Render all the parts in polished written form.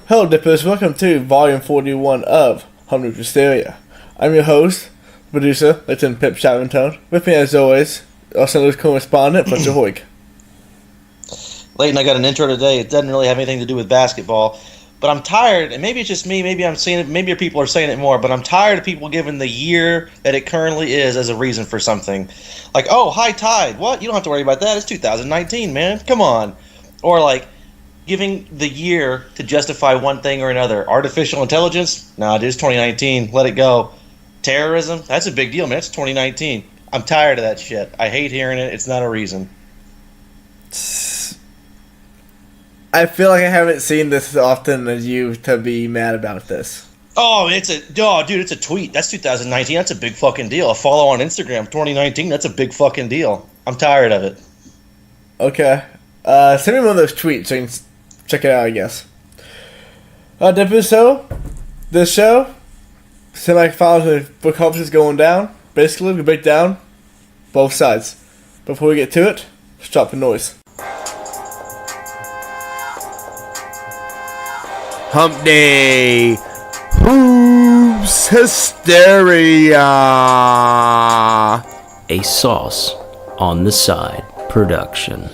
Hello, Dippers. Welcome to Volume 41 of Humpday Hysteria. I'm your host, producer, Lieutenant Pip Shavington. With me, as always, our St. Louis correspondent, Fletcher Hoig. Layton, I got an intro today. It doesn't really have anything to do with basketball, but I'm tired, and maybe it's just me, maybe I'm saying it, maybe people are saying it more, but I'm tired of people giving the year that it currently is as a reason for something. Like, oh, high tide. What? You don't have to worry about that. It's 2019, man. Come on. Or like giving the year to justify one thing or another. Artificial intelligence? Nah, it is 2019. Let it go. Terrorism? That's a big deal, man. It's 2019. I'm tired of that shit. I hate hearing it. It's not a reason. I feel like I haven't seen this as often as you to be mad about this. Dude, it's a tweet. That's 2019. That's a big fucking deal. A follow on Instagram, 2019. That's a big fucking deal. I'm tired of it. Okay. Send me one of those tweets so you can check it out, I guess. This show, semi-finals with book conferences going down. Basically, we break down both sides. Before we get to it, let's drop the noise. Humpday, Hoops Hysteria. A Sauce on the Side production.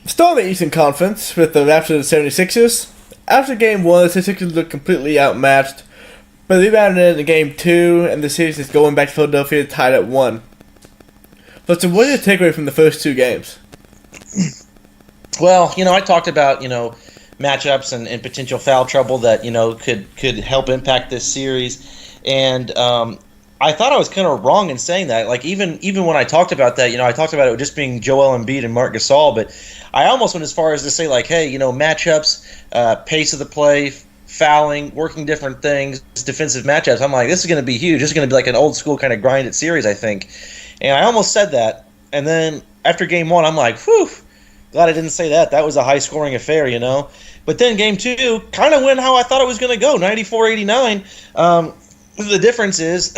Still in the Eastern Conference with the Raptors and 76ers. After Game 1, the 76ers look completely outmatched, but they rebounded in Game 2, and the series is going back to Philadelphia tied at 1. But so what is your takeaway from the first two games? Well, I talked about, matchups and potential foul trouble that could help impact this series, and I thought I was kind of wrong in saying that. Like even when I talked about that, I talked about it just being Joel Embiid and Marc Gasol, but I almost went as far as to say like, hey, matchups, pace of the play, fouling, working different things, defensive matchups. I'm like, this is going to be huge. This is going to be like an old school kind of grinded series, I think, and I almost said that, and then after Game 1, I'm like, whew. Glad I didn't say that. That was a high-scoring affair, But then Game 2 kind of went how I thought it was going to go, 94-89. The difference is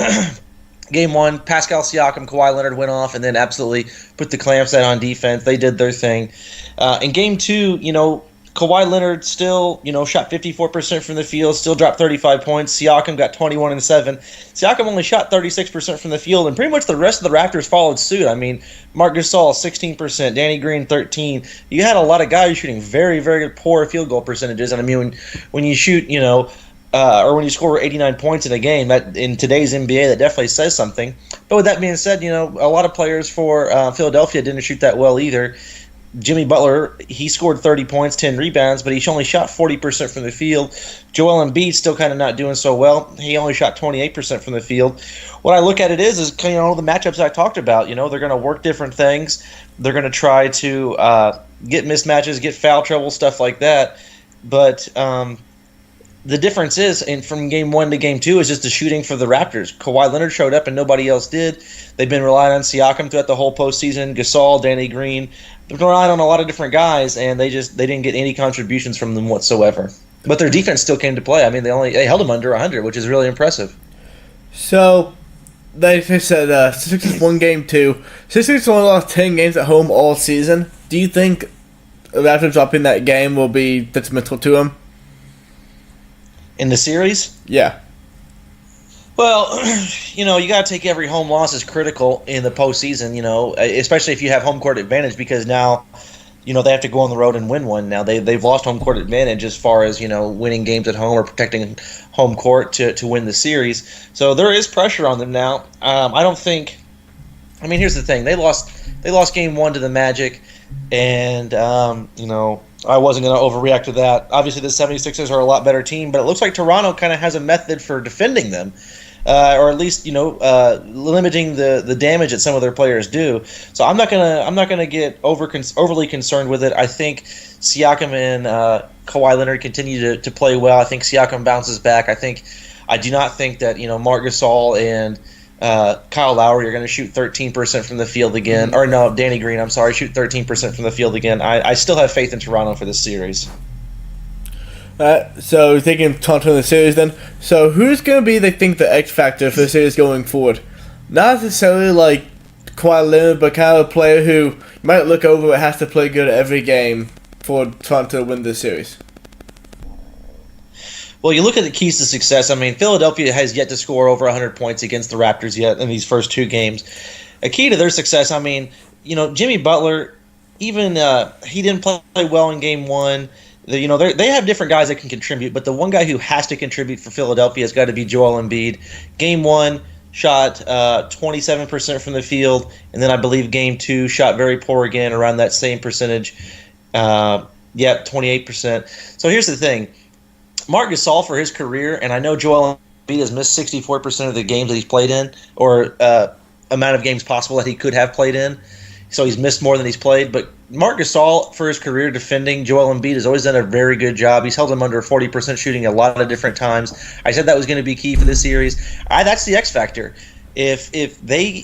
Game 1, Pascal Siakam, Kawhi Leonard went off and then absolutely put the clamps out on defense. They did their thing. In Game 2, Kawhi Leonard still, shot 54% from the field, still dropped 35 points. Siakam got 21 and 7. Siakam only shot 36% from the field, and pretty much the rest of the Raptors followed suit. I mean, Marc Gasol 16%, Danny Green 13. You had a lot of guys shooting very, very poor field goal percentages. And I mean, when you shoot, or when you score 89 points in a game, that in today's NBA, that definitely says something. But with that being said, a lot of players for Philadelphia didn't shoot that well either. Jimmy Butler, he scored 30 points, 10 rebounds, but he only shot 40% from the field. Joel Embiid still kind of not doing so well. He only shot 28% from the field. What I look at it is the matchups I talked about. They're going to work different things. They're going to try to get mismatches, get foul trouble, stuff like that. But the difference is, from Game 1 to Game 2, is just the shooting for the Raptors. Kawhi Leonard showed up and nobody else did. They've been relying on Siakam throughout the whole postseason, Gasol, Danny Green. They've been relying on a lot of different guys, and they didn't get any contributions from them whatsoever. But their defense still came to play. I mean, they held them under 100, which is really impressive. So, they said Sixers won Game 2. Sixers only lost 10 games at home all season. Do you think the Raptors dropping that game will be detrimental to them? In the series? Yeah. Well, you got to take every home loss as critical in the postseason, especially if you have home court advantage, because now, they have to go on the road and win one. Now they've lost home court advantage as far as, winning games at home or protecting home court to win the series. So there is pressure on them now. Here's the thing. They lost Game 1 to the Magic, and, I wasn't going to overreact to that. Obviously, the 76ers are a lot better team, but it looks like Toronto kind of has a method for defending them, or at least limiting the damage that some of their players do. So I'm not gonna get overly concerned with it. I think Siakam and Kawhi Leonard continue to play well. I think Siakam bounces back. I do not think that Marc Gasol and Kyle Lowry are going to shoot 13% from the field again. Or no, Danny Green, I'm sorry, shoot 13% from the field again. I still have faith in Toronto for this series. So taking Toronto in the series then. So who's going to be, they think, the X factor for the series going forward? Not necessarily like Kawhi Leonard, but kind of a player who you might look over but has to play good every game for Toronto to win this series. Well, you look at the keys to success. I mean, Philadelphia has yet to score over 100 points against the Raptors yet in these first two games. A key to their success, I mean, Jimmy Butler, even he didn't play well in game one. They have different guys that can contribute, but the one guy who has to contribute for Philadelphia has got to be Joel Embiid. Game one, shot 27% from the field, and then I believe game two shot very poor again, around that same percentage. 28%. So here's the thing. Marc Gasol, for his career, and I know Joel Embiid has missed 64% of the games that he's played in, or amount of games possible that he could have played in. So he's missed more than he's played. But Marc Gasol, for his career defending Joel Embiid, has always done a very good job. He's held him under 40% shooting a lot of different times. I said that was going to be key for this series. That's the X factor. If they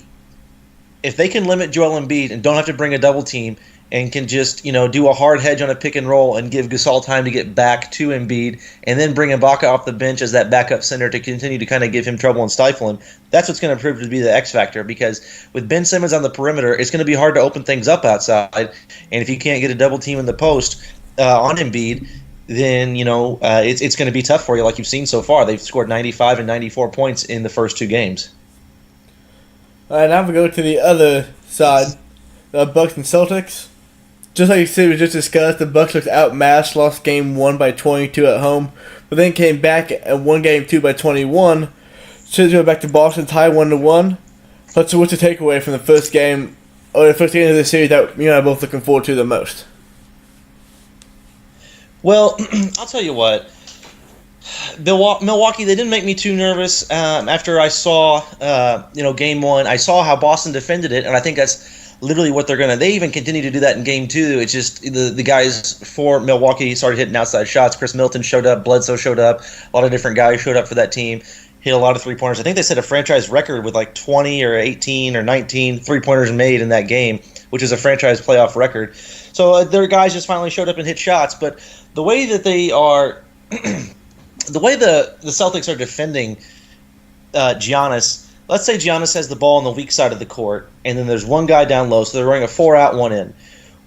can limit Joel Embiid and don't have to bring a double team, and can just, do a hard hedge on a pick and roll and give Gasol time to get back to Embiid, and then bring Ibaka off the bench as that backup center to continue to kind of give him trouble and stifle him, that's what's going to prove to be the X factor, because with Ben Simmons on the perimeter, it's going to be hard to open things up outside, and if you can't get a double team in the post on Embiid, then, it's going to be tough for you like you've seen so far. They've scored 95 and 94 points in the first two games. All right, now we go to the other side, the Bucks and Celtics. Just like you said, we just discussed, the Bucks looked outmatched, lost game 1 by 22 at home, but then came back and won game 2 by 21. So go back to Boston, tie 1-1. So what's the takeaway from the first game, or the first game of the series that you and I are both looking forward to the most? Well, I'll tell you what. Milwaukee, they didn't make me too nervous after I saw, game 1. I saw how Boston defended it, and I think that's literally what they're going to – they even continue to do that in game 2. It's just the guys for Milwaukee started hitting outside shots. Chris Middleton showed up. Bledsoe showed up. A lot of different guys showed up for that team, hit a lot of three-pointers. I think they set a franchise record with like 20 or 18 or 19 three-pointers made in that game, which is a franchise playoff record. So their guys just finally showed up and hit shots. But the way that they are – the way the Celtics are defending Giannis – let's say Giannis has the ball on the weak side of the court, and then there's one guy down low, so they're running a 4-out, 1-in.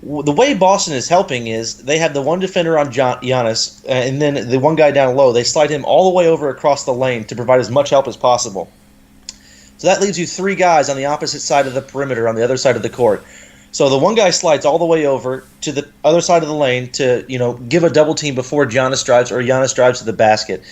The way Boston is helping is they have the one defender on Giannis, and then the one guy down low. They slide him all the way over across the lane to provide as much help as possible. So that leaves you three guys on the opposite side of the perimeter, on the other side of the court. So the one guy slides all the way over to the other side of the lane to, give a double team before Giannis drives, or Giannis drives to the basket.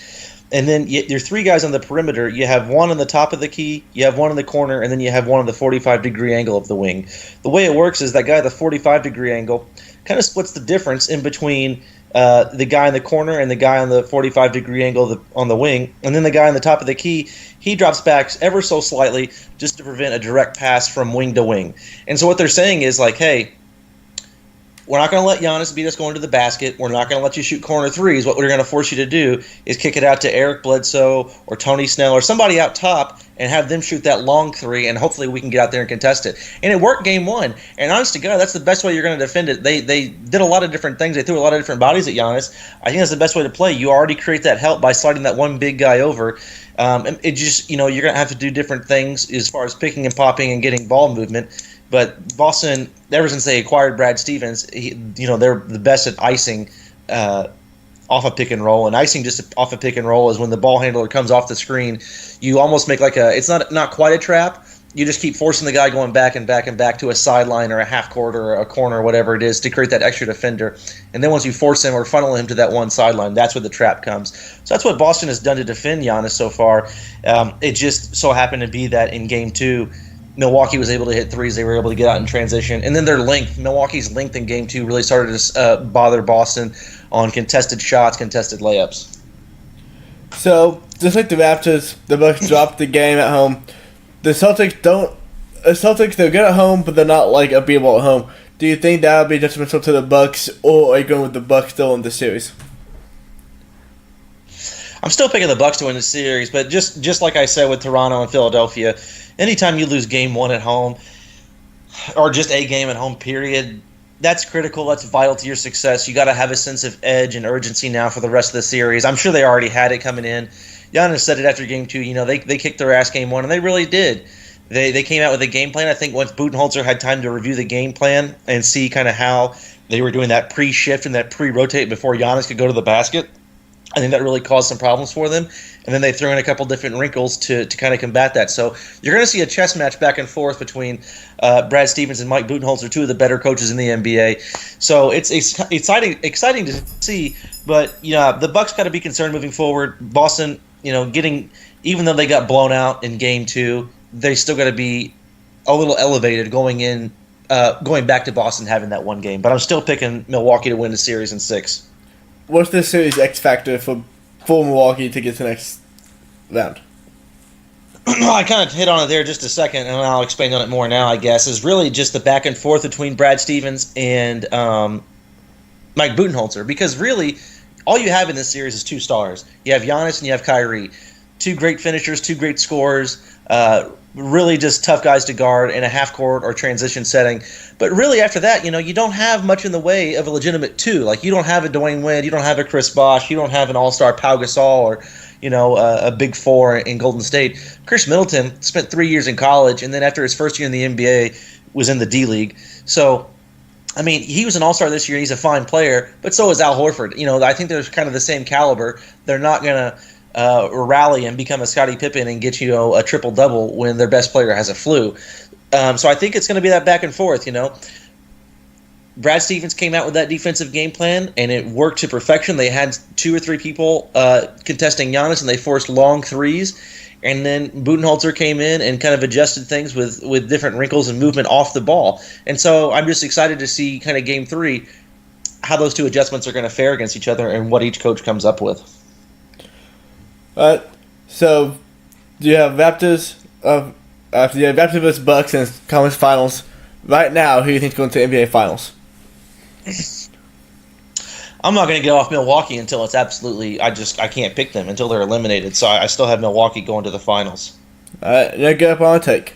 And then your three guys on the perimeter, you have one on the top of the key, you have one in the corner, and then you have one on the 45-degree angle of the wing. The way it works is that guy at the 45-degree angle kind of splits the difference in between the guy in the corner and the guy on the 45-degree angle on the wing. And then the guy on the top of the key, he drops back ever so slightly just to prevent a direct pass from wing to wing. And so what they're saying is like, hey, we're not going to let Giannis beat us going to the basket. We're not going to let you shoot corner threes. What we're going to force you to do is kick it out to Eric Bledsoe or Tony Snell or somebody out top and have them shoot that long three, and hopefully we can get out there and contest it. And it worked game 1. And honest to God, that's the best way you're going to defend it. They did a lot of different things. They threw a lot of different bodies at Giannis. I think that's the best way to play. You already create that help by sliding that one big guy over. It just, you're going to have to do different things as far as picking and popping and getting ball movement. But Boston, ever since they acquired Brad Stevens, they're the best at icing off a pick and roll. And icing just off a pick and roll is when the ball handler comes off the screen, you almost make like it's not quite a trap. You just keep forcing the guy going back and back and back to a sideline or a half court or a corner or whatever it is to create that extra defender. And then once you force him or funnel him to that one sideline, that's where the trap comes. So that's what Boston has done to defend Giannis so far. It just so happened to be that in game 2, Milwaukee was able to hit threes. They were able to get out in transition. And then their length, Milwaukee's length in game 2 really started to bother Boston on contested shots, contested layups. So, just like the Raptors, the Bucks dropped the game at home. The Celtics they're good at home, but they're not like unbeatable at home. Do you think that would be detrimental to the Bucks, or are you going with the Bucks still in the series? I'm still picking the Bucks to win the series, but just like I said with Toronto and Philadelphia, anytime you lose game 1 at home, or just a game at home, period, that's critical. That's vital to your success. You got to have a sense of edge and urgency now for the rest of the series. I'm sure they already had it coming in. Giannis said it after game 2. They kicked their ass game 1, and they really did. They came out with a game plan. I think once Budenholzer had time to review the game plan and see kind of how they were doing that pre-shift and that pre-rotate before Giannis could go to the basket, I think that really caused some problems for them. And then they threw in a couple different wrinkles to kind of combat that. So you're going to see a chess match back and forth between Brad Stevens and Mike Budenholzer, two of the better coaches in the NBA. So it's exciting to see. But the Bucks got to be concerned moving forward. Boston, even though they got blown out in Game 2, they still got to be a little elevated going back to Boston having that one game. But I'm still picking Milwaukee to win the series in 6. What's the series X factor for Milwaukee to get to the next round? I kind of hit on it there just a second, and I'll expand on it more now, I guess, is really just the back and forth between Brad Stevens and Mike Budenholzer. Because really, all you have in this series is 2 stars. You have Giannis and you have Kyrie. 2 great finishers, 2 great scorers, really just tough guys to guard in a half-court or transition setting. But really after that, you don't have much in the way of a legitimate 2. Like, you don't have a Dwayne Wade, you don't have a Chris Bosh, you don't have an all-star Pau Gasol or, a big 4 in Golden State. Chris Middleton spent 3 years in college, and then after his first year in the NBA was in the D-League. So, I mean, he was an all-star this year. He's a fine player, but so is Al Horford. I think they're kind of the same caliber. They're not going to rally and become a Scottie Pippen and get you a triple-double when their best player has a flu. So I think it's going to be that back and forth, Brad Stevens came out with that defensive game plan, and it worked to perfection. They had 2 or 3 people contesting Giannis, and they forced long threes. And then Budenholzer came in and kind of adjusted things with different wrinkles and movement off the ball. And so I'm just excited to see kind of Game 3 how those 2 adjustments are going to fare against each other and what each coach comes up with. So do you have Raptors? You have Raptors vs. Bucks in conference finals. Right now, who do you think is going to the NBA Finals? I'm not going to get off Milwaukee until it's absolutely. I can't pick them until they're eliminated. So I still have Milwaukee going to the finals. All right, now get up on a take.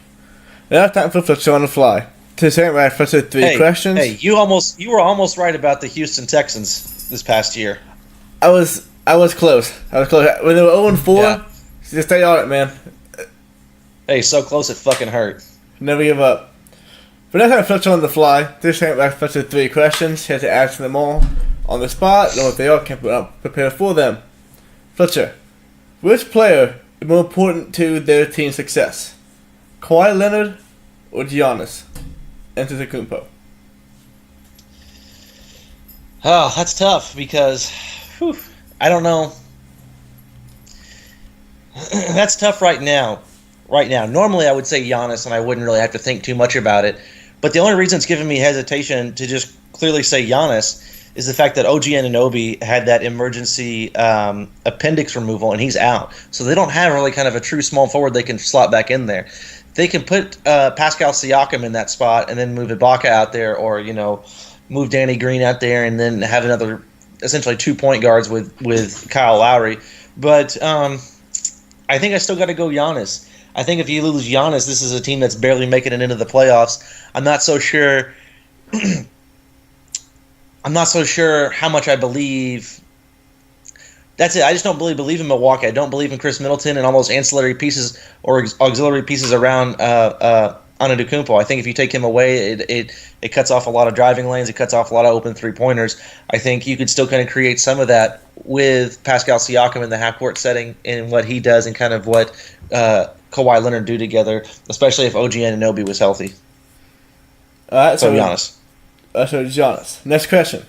Now it's time for Fletcher on the fly. To say right, Fletcher, 3 questions. Hey, you were almost right about the Houston Texans this past year. I was close. When they were 0-4, just stay on it, man. Hey, so close it fucking hurt. Never give up. But next time Fletcher on the fly, this time back Fletcher 3 questions. He has to answer them all on the spot. Know what they are, can't prepare for them. Fletcher, which player is more important to their team's success? Kawhi Leonard or Giannis Antetokounmpo? Oh, that's tough because I don't know. That's tough right now. Normally I would say Giannis, and I wouldn't really have to think too much about it. But the only reason it's giving me hesitation to just clearly say Giannis is the fact that OG Anunoby had that emergency appendix removal, and he's out. So they don't have really kind of a true small forward they can slot back in there. They can put Pascal Siakam in that spot and then move Ibaka out there, or move Danny Green out there and then have another essentially 2 point guards with Kyle Lowry. But I think I still got to go Giannis. I think if you lose Giannis, this is a team that's barely making it into the playoffs. I'm not so sure. I'm not so sure how much I believe. That's it. I just don't believe in Milwaukee. I don't believe in Chris Middleton and all those ancillary pieces or auxiliary pieces around Antetokounmpo. I think if you take him away, it cuts off a lot of driving lanes. It cuts off a lot of open 3-pointers. I think you could still kind of create some of that with Pascal Siakam in the half-court setting and what he does and kind of what Kawhi Leonard do together, especially if OG Anunoby was healthy. All right, so Giannis. Giannis. Next question.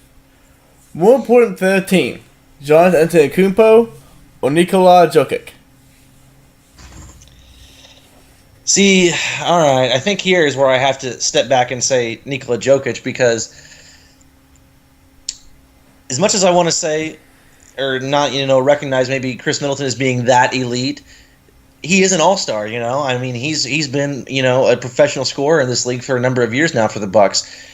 More important for the team, Giannis Antetokounmpo or Nikola Jokic? See, all right, I think here is where I have to step back and say Nikola Jokic, because as much as I want to say or not, recognize maybe Chris Middleton as being that elite, he is an all-star, I mean, he's been, a professional scorer in this league for a number of years now for the Bucks.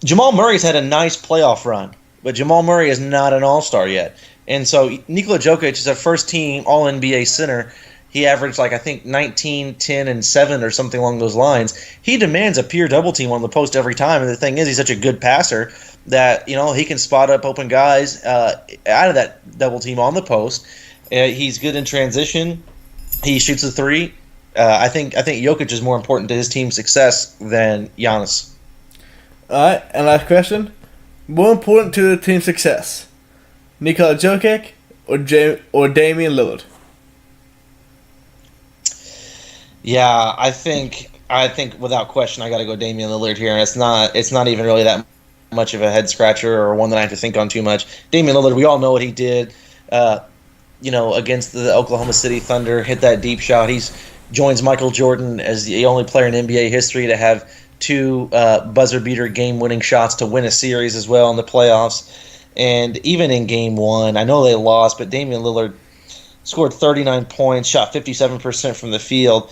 Jamal Murray's had a nice playoff run, but Jamal Murray is not an all-star yet. And so Nikola Jokic is a first-team All-NBA center. He averaged, I think 19, 10, and 7 or something along those lines. He demands a pure double team on the post every time. And the thing is, he's such a good passer that, he can spot up open guys out of that double team on the post. He's good in transition. He shoots a 3. I think Jokic is more important to his team's success than Giannis. All right, and last question. More important to the team's success, Nikola Jokic or Damian Lillard? Yeah, I think without question I got to go Damian Lillard here, and it's not even really that much of a head scratcher or one that I have to think on too much. Damian Lillard, we all know what he did, against the Oklahoma City Thunder, hit that deep shot. He's joins Michael Jordan as the only player in NBA history to have two buzzer beater game winning shots to win a series as well in the playoffs. And even in game one, I know they lost, but Damian Lillard scored 39 points, shot 57% from the field.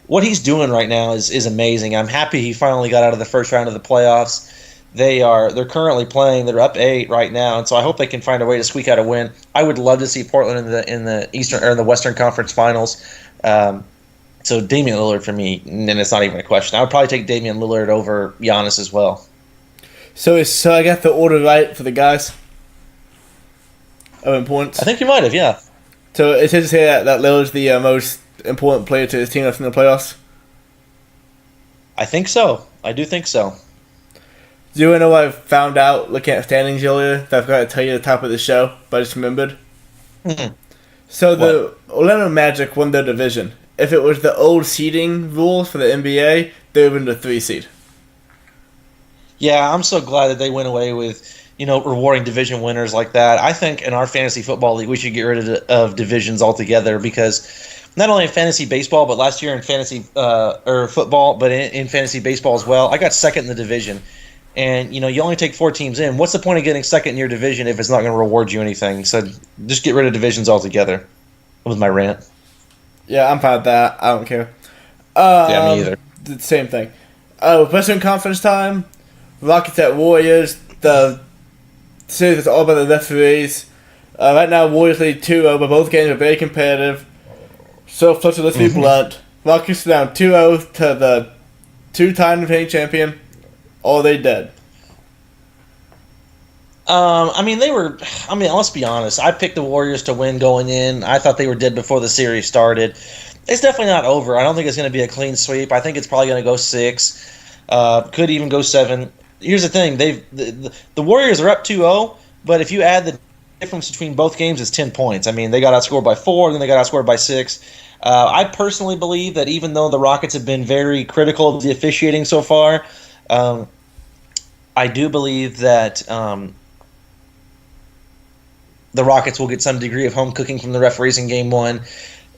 What he's doing right now is amazing. I'm happy he finally got out of the first round of the playoffs. They're currently playing. They're up 8 right now, and so I hope they can find a way to squeak out a win. I would love to see Portland in the Eastern or in the Western Conference Finals. So Damian Lillard for me, and it's not even a question. I would probably take Damian Lillard over Giannis as well. So I got the order right for the guys of importance. I think you might have, yeah. So it says here that Lillard's the most important player to his team that's in the playoffs. I think so. I do think so. Do you know what I found out looking at standings earlier that I forgot to tell you at the top of the show, but I just remembered? Mm-hmm. So the Orlando Magic won their division. If it was the old seeding rules for the NBA, they would have been the 3 seed. Yeah, I'm so glad that they went away with, rewarding division winners like that. I think in our fantasy football league, we should get rid of divisions altogether, because not only in fantasy baseball, but last year in fantasy or football, but in fantasy baseball as well, I got second in the division. And, you only take 4 teams in. What's the point of getting second in your division if it's not going to reward you anything? So just get rid of divisions altogether. That was my rant. Yeah, I'm fine with that. I don't care. Yeah, me either. The same thing. Western Conference time. Rockets at Warriors. The series is all about the referees. Right now, Warriors lead 2-0, but both games are very competitive. So, let's be blunt. Rockets are down 2-0 to the 2-time defending champion. Or they dead. Let's be honest. I picked the Warriors to win going in. I thought they were dead before the series started. It's definitely not over. I don't think it's going to be a clean sweep. I think it's probably going to go 6. Could even go 7. Here's the thing. The Warriors are up 2-0, but if you add the difference between both games, it's 10 points. I mean, they got outscored by 4, and then they got outscored by 6. I personally believe that even though the Rockets have been very critical of the officiating so far, I do believe that the Rockets will get some degree of home cooking from the referees in Game 1.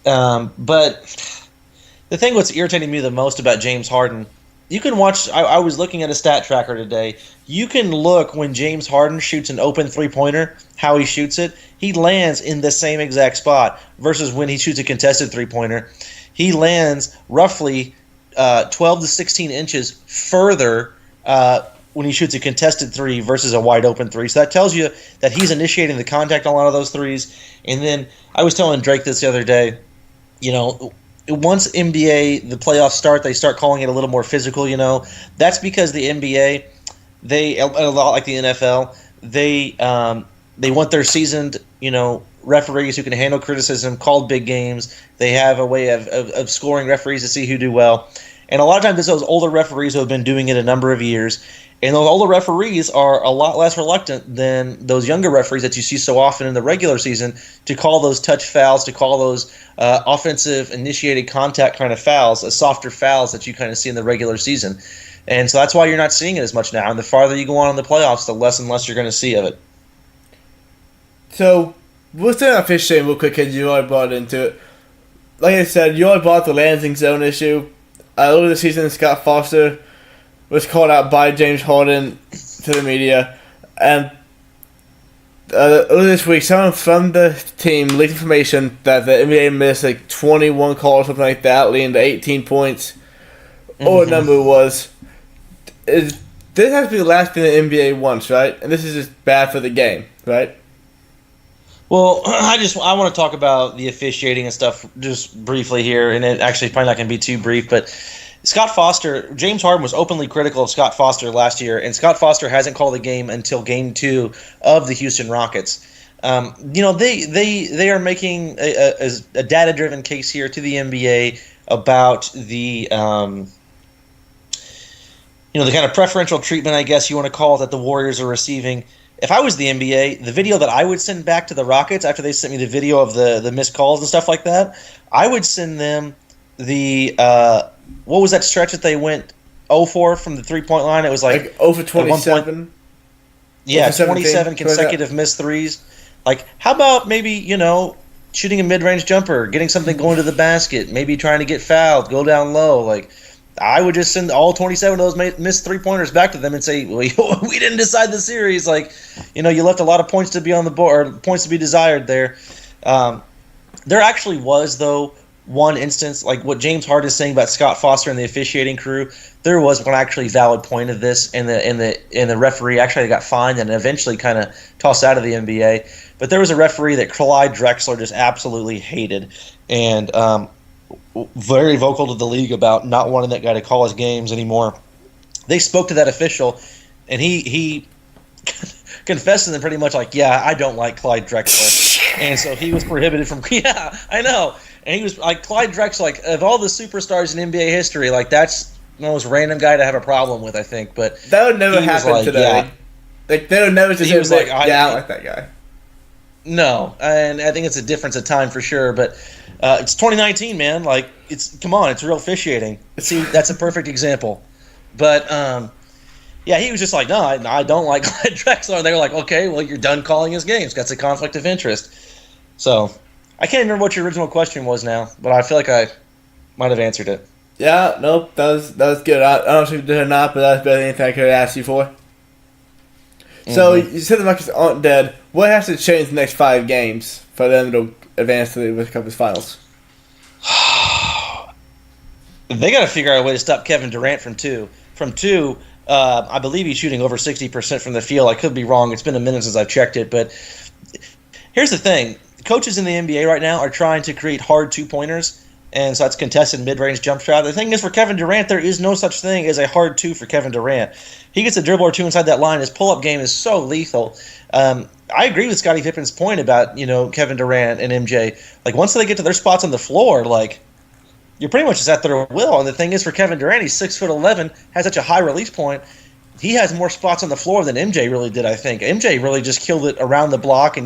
But the thing what's irritating me the most about James Harden, you can watch – I was looking at a stat tracker today. You can look when James Harden shoots an open three-pointer, how he shoots it. He lands in the same exact spot versus when he shoots a contested three-pointer. He lands roughly 12 to 16 inches further when he shoots a contested 3 versus a wide open 3. So that tells you that he's initiating the contact on a lot of those 3s. And then I was telling Drake this the other day, once NBA, the playoffs start, they start calling it a little more physical, That's because the NBA, they, a lot like the NFL, they want their seasoned, referees who can handle criticism, call big games. They have a way of scoring referees to see who do well. And a lot of times it's those older referees who have been doing it a number of years. And those older referees are a lot less reluctant than those younger referees that you see so often in the regular season to call those touch fouls, to call those offensive initiated contact kind of fouls, softer fouls that you kind of see in the regular season. And so that's why you're not seeing it as much now. And the farther you go on in the playoffs, the less and less you're going to see of it. So, we'll stay on officiating real quick because you already brought into it. Like I said, you already brought up the landing zone issue. Earlier this season, Scott Foster was called out by James Harden to the media. And earlier this week, someone from the team leaked information that the NBA missed 21 calls or something like that, leading to 18 points. Or the number was. This has to be the last thing the NBA wants, right? And this is just bad for the game, right? Well, I want to talk about the officiating and stuff just briefly here, and it actually probably not going to be too brief, but Scott Foster, James Harden was openly critical of Scott Foster last year, and Scott Foster hasn't called the game until Game 2 of the Houston Rockets. They are making a data-driven case here to the NBA about the the kind of preferential treatment, I guess you want to call it, that the Warriors are receiving. if I was the NBA, the video that I would send back to the Rockets after they sent me the video of the missed calls and stuff like that, I would send them the what was that stretch that they went 0 for from the 3-point line? It was like 0 for 27. Yeah, 17, 27 consecutive missed threes. Like, how about maybe, shooting a mid-range jumper, getting something going to the basket, maybe trying to get fouled, go down low. Like, I would just send all 27 of those missed three-pointers back to them and say, well, we didn't decide the series. Like, you left a lot of points to be on the board, or points to be desired there. There actually was, though, one instance, like what James Harden is saying about Scott Foster and the officiating crew. There was one actually valid point of this, and the referee actually got fined and eventually kind of tossed out of the NBA. But there was a referee that Clyde Drexler just absolutely hated, and very vocal to the league about not wanting that guy to call his games anymore. They spoke to that official, and he confessed to them pretty much like, yeah, I don't like Clyde Drexler. And so he was prohibited from, yeah, I know. And he was like, Clyde Drexler, like, of all the superstars in NBA history, like, that's the most random guy to have a problem with, I think. But that would never happen like, today. Yeah. Like, they would never just say, I don't like that guy. No, and I think it's a difference of time for sure. But it's 2019, man. Like, come on, it's real officiating. See, that's a perfect example. But yeah, he was just like, no, I don't like Clyde Drexler. And they were like, okay, well, you're done calling his games. That's a conflict of interest. So I can't remember what your original question was now, but I feel like I might have answered it. Yeah, nope, that was good. I don't know if you did or not, but that's better than anything I could have asked you for. So you said the Rockets aren't dead. What has to change the next 5 games for them to advance to the West Conference Finals? They got to figure out a way to stop Kevin Durant from two. I believe he's shooting over 60% from the field. I could be wrong. It's been a minute since I've checked it. But here's the thing. Coaches in the NBA right now are trying to create hard two-pointers, and so that's contested mid-range jump shot. The thing is, for Kevin Durant, there is no such thing as a hard two for Kevin Durant. He gets a dribble or two inside that line. His pull-up game is so lethal. I agree with Scottie Pippen's point about, Kevin Durant and MJ. Like, once they get to their spots on the floor, like, you're pretty much just at their will. And the thing is, for Kevin Durant, he's 6'11", has such a high release point. He has more spots on the floor than MJ really did, I think. MJ really just killed it around the block and,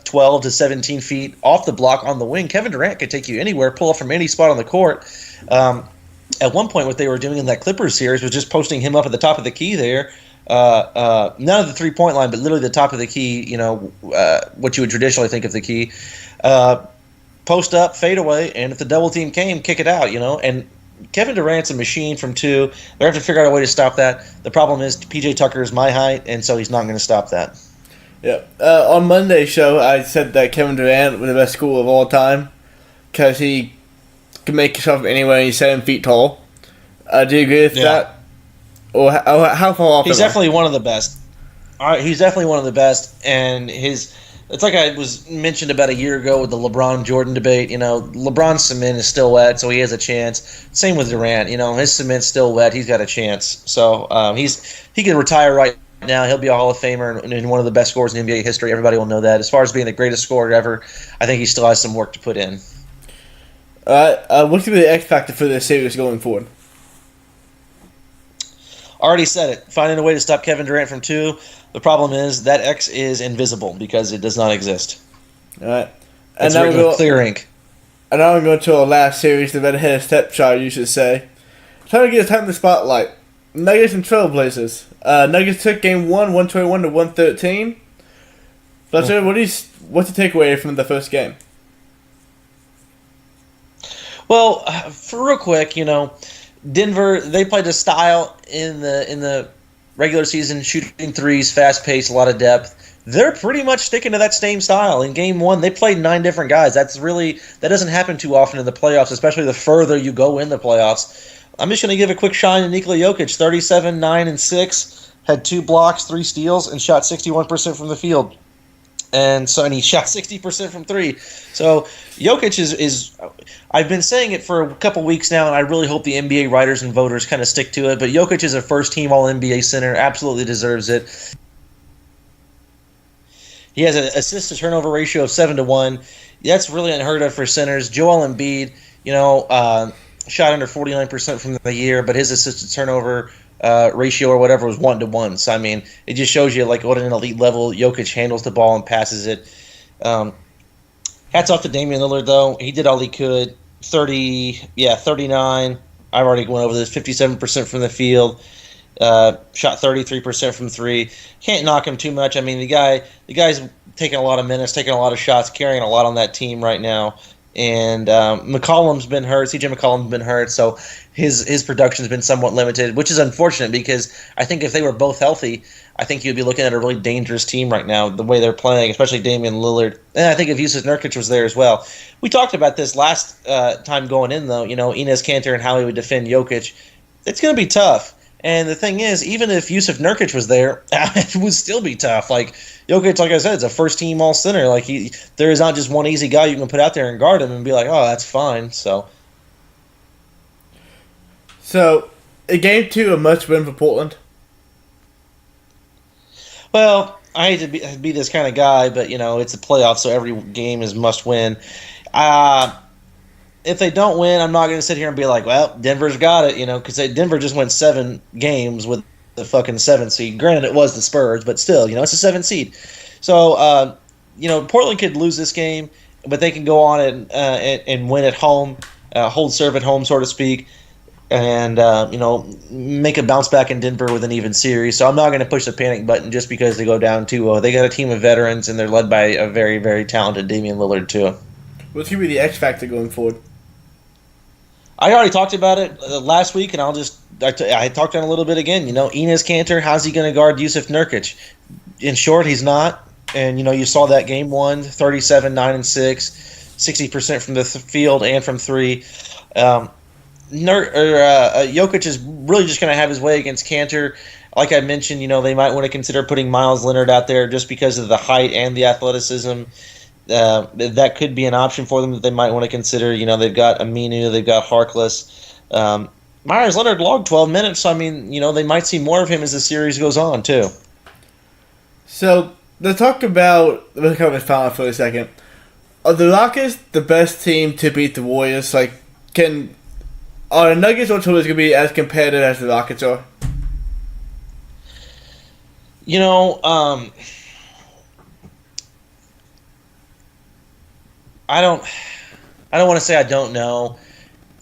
12 to 17 feet off the block on the wing. Kevin Durant could take you anywhere, pull up from any spot on the court. At one point, what they were doing in that Clippers series was just posting him up at the top of the key there. None of the three-point line, but literally the top of the key, what you would traditionally think of the key. Post up, fade away, and if the double team came, kick it out, And Kevin Durant's a machine from two. They have to figure out a way to stop that. The problem is PJ Tucker is my height, and so he's not going to stop that. Yeah. On Monday's show, I said that Kevin Durant was the best scorer of all time because he can make himself anywhere and he's 7 feet tall. Do you agree with that? Or how far off? He's definitely one of the best. He's definitely one of the best, and it's like I was mentioned about a year ago with the LeBron-Jordan debate. LeBron's cement is still wet, so he has a chance. Same with Durant. His cement's still wet. He's got a chance. So he can retire right now. He'll be a Hall of Famer and one of the best scorers in NBA history. Everybody will know that. As far as being the greatest scorer ever, I think he still has some work to put in. What's going to be the X factor for this series going forward? Already said it. Finding a way to stop Kevin Durant from two. The problem is that X is invisible because it does not exist. All right. It's written with clear ink. And now we're going to our last series, the red-headed stepchild, you should say. Trying to get a time in the spotlight. Nuggets and Trailblazers. Nuggets took game 1, 121 to 113. Fletcher, what's the takeaway from the first game? Well, for real quick, Denver, they played a style in the regular season, shooting threes, fast-paced, a lot of depth. They're pretty much sticking to that same style. In game 1, they played 9 different guys. That doesn't happen too often in the playoffs, especially the further you go in the playoffs. I'm just going to give a quick shine to Nikola Jokic, 37, 9, and 6, had 2 blocks, 3 steals, and shot 61% from the field. And he shot 60% from 3. So Jokic is I've been saying it for a couple weeks now, and I really hope the NBA writers and voters kind of stick to it. But Jokic is a first-team All-NBA center, absolutely deserves it. He has an assist-to-turnover ratio of 7-1. That's really unheard of for centers. Joel Embiid, shot under 49% from the year, but his assist-to-turnover ratio or whatever was 1-to-1. So I mean, it just shows you like what an elite level Jokic handles the ball and passes it. Hats off to Damian Lillard though. He did all he could. 39. I've already went over this. 57% from the field. Shot 33% from three. Can't knock him too much. I mean, the guy's taking a lot of minutes, taking a lot of shots, carrying a lot on that team right now. And McCollum's been hurt. CJ McCollum's been hurt, so his production's been somewhat limited, which is unfortunate because I think if they were both healthy, I think you'd be looking at a really dangerous team right now, the way they're playing, especially Damian Lillard. And I think if Yusuf Nurkic was there as well. We talked about this last time going in, though, Enes Kanter and how he would defend Jokic. It's going to be tough. And the thing is, even if Yusuf Nurkic was there, it would still be tough. Like, Jokic, like I said, is a first-team all-center. Like, there is not just one easy guy you can put out there and guard him and be like, oh, that's fine. So, in Game 2, a must-win for Portland? Well, I hate to be this kind of guy, but, it's a playoff, so every game is must-win. If they don't win, I'm not going to sit here and be like, well, Denver's got it, because Denver just went 7 games with the fucking 7th seed. Granted, it was the Spurs, but still, it's a 7th seed. So, Portland could lose this game, but they can go on and win at home, hold serve at home, so to speak, and, make a bounce back in Denver with an even series. So I'm not going to push the panic button just because they go down 2-0. They got a team of veterans, and they're led by a very, very talented Damian Lillard, too. What's going to be the X factor going forward? I already talked about it last week, and I talked on it a little bit again. Enes Kanter, how's he going to guard Yusuf Nurkic? In short, he's not. And, you saw that game 1, 37, 9, and 6, 60% from the field and from 3. Jokic is really just going to have his way against Kanter. Like I mentioned, they might want to consider putting Miles Leonard out there just because of the height and the athleticism. That could be an option for them that they might want to consider. They've got Aminu, they've got Harkless. Myers Leonard logged 12 minutes, so, they might see more of him as the series goes on, too. So, let's talk about the final for a second. Are the Rockets the best team to beat the Warriors? Are the Nuggets or Timberwolves going to be as competitive as the Rockets are? I don't want to say I don't know.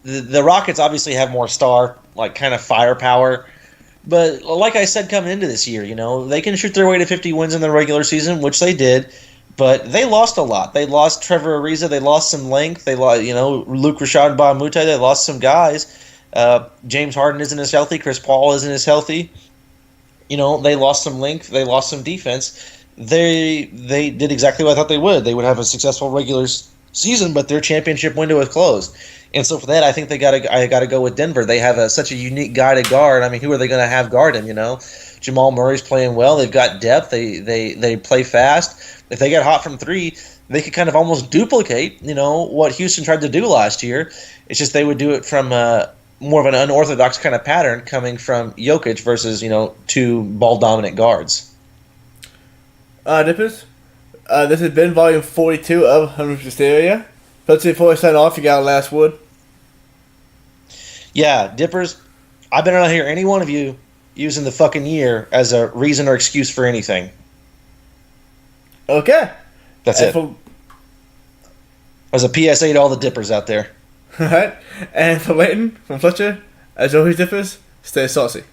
The Rockets obviously have more star, kind of firepower. But like I said coming into this year, they can shoot their way to 50 wins in the regular season, which they did. But they lost a lot. They lost Trevor Ariza. They lost some length. They lost, Luke Rashad Bahamute. They lost some guys. James Harden isn't as healthy. Chris Paul isn't as healthy. They lost some length. They lost some defense. They did exactly what I thought they would. They would have a successful regular season, but their championship window is closed. And so for that, I think I got to go with Denver. They have such a unique guy to guard. Who are they going to have guard him? Jamal Murray's playing well. They've got depth. They play fast. If they get hot from 3, they could kind of almost duplicate, what Houston tried to do last year. It's just they would do it from more of an unorthodox kind of pattern coming from Jokic versus 2 ball dominant guards. Dippers, this has been volume 42 of Hysteria. Let's see, before I sign off, you got a last word? Yeah, Dippers, I better not hear any one of you using the fucking year as a reason or excuse for anything. Okay. That's it. As a PSA to all the Dippers out there. Alright. And for Leighton, from Fletcher, as always, Dippers, stay saucy.